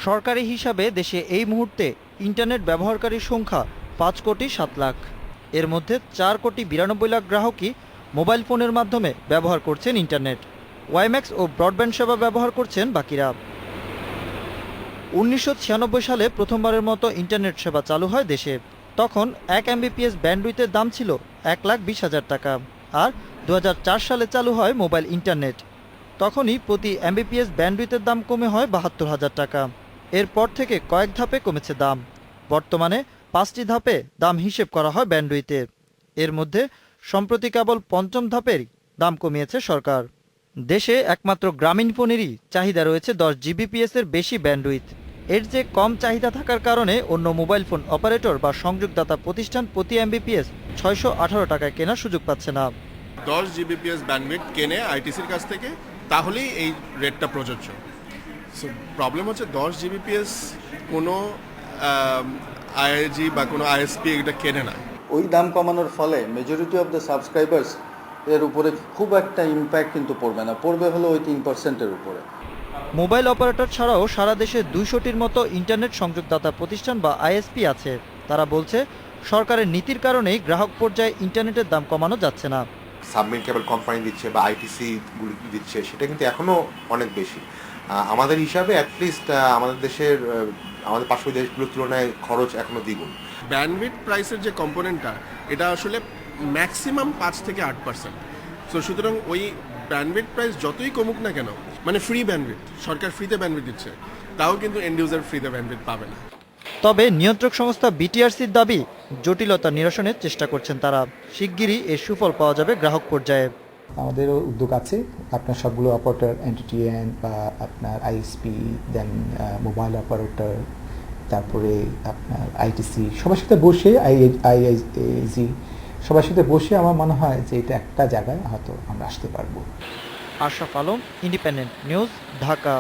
সরকারি হিসাবে দেশে এই মুহূর্তে ইন্টারনেট ব্যবহারকারীর সংখ্যা 5,07,00,000। এর মধ্যে 4,92,00,000 গ্রাহকই মোবাইল ফোনের মাধ্যমে ব্যবহার করছেন ইন্টারনেট। ওয়াইম্যাক্স ও ব্রডব্যান্ড সেবা ব্যবহার করছেন বাকিরা। 1996 সালে প্রথমবারের মতো ইন্টারনেট সেবা চালু হয় দেশে। তখন 1 MBPS ব্যান্ডউইথের দাম ছিল 1,20,000 টাকা। আর 2004 সালে চালু হয় মোবাইল ইন্টারনেট। তখনই প্রতি MBPS ব্যান্ডউইথের দাম কমে হয় 72,000 টাকা। এরপর থেকে কয়েক ধাপে কমেছে দাম। বর্তমানে 5টি ধাপে দাম হিসেব করা হয় ব্যান্ডউইথে। এর মধ্যে সম্প্রতি কেবল 5ম ধাপের দাম কমিয়েছে সরকার। দেশে একমাত্র গ্রামীণফোনেরই চাহিদা রয়েছে 10 GBPS এর বেশি ব্যান্ডউইথ। এর যে কম চাহিদা থাকার কারণে অন্য মোবাইল ফোন অপারেটর বা সংযোগদাতা প্রতিষ্ঠান প্রতি MBPS 618 টাকায় কেনার সুযোগ পাচ্ছে না। 10 GBPS ব্যান্ডউইথ কেনে আইটিসির কাছ থেকে, তাহলেই এই রেটটা প্রযোজ্য। সো প্রবলেম হচ্ছে 10 GBPS কোনো আইআইজি বা কোনো আইএসপি এটা কেনে না। ওই দাম কমানোর ফলে মেজরিটি অফ দ্য সাবস্ক্রাইবার্স এর উপরে খুব একটা ইম্প্যাক্ট কিন্তু পড়বে না, পড়বে হলো ওই 3%-এর উপরে। মোবাইল অপারেটর ছাড়াও সারা দেশে 200টির মতো ইন্টারনেট সংযোগদাতা প্রতিষ্ঠান বা আইএসপি আছে। তারা বলছে সরকারের নীতির কারণেই গ্রাহক পর্যায়ে ইন্টারনেটের দাম কমানো যাচ্ছে না। সাবমেরিন কেবল কোম্পানি দিচ্ছে বা আইটিসি গুলি দিচ্ছে, সেটা কিন্তু এখনও অনেক বেশি। আমাদের হিসাবে অ্যাটলিস্ট আমাদের দেশের আমাদের পার্শ্ববর্তী দেশগুলোর তুলনায় খরচ এখনও দ্বিগুণ। ব্যান্ডউইথ প্রাইসের যে কম্পোনেন্টটা, এটা আসলে ম্যাক্সিমাম 5 থেকে 8%। সো সুতরাং ওই ব্যান্ডউইথ প্রাইস যতই কমুক না কেন, মানে ফ্রি ব্যান্ডউইথ, সরকার ফ্রিতে ব্যান্ডউইথ দিচ্ছে, তাও কিন্তু এন্ড ইউজার ফ্রিতে ব্যান্ডউইথ পাবে না। তবে নিয়ন্ত্রক সংস্থা বিটিআরসির দাবি, জটিলতা নিরসনের চেষ্টা করছেন তারা। শিগগিরই এর সুফল পাওয়া যাবে গ্রাহক পর্যায়ে। আমাদেরও উদ্যোগ আছে, আপনার সবগুলো অপারেটর এনটিটিএন বা আপনার আইএসপি, দেন মোবাইল অপারেটর, তারপরে আপনার আইটিসি, সবার সাথে বসে আইআইজি, সবার সাথে বসে আমার মনে হয় যে এটা একটা জায়গায় হয়তো আমরা আসতে পারবো। Ashraf Alam, independent news, Dhaka.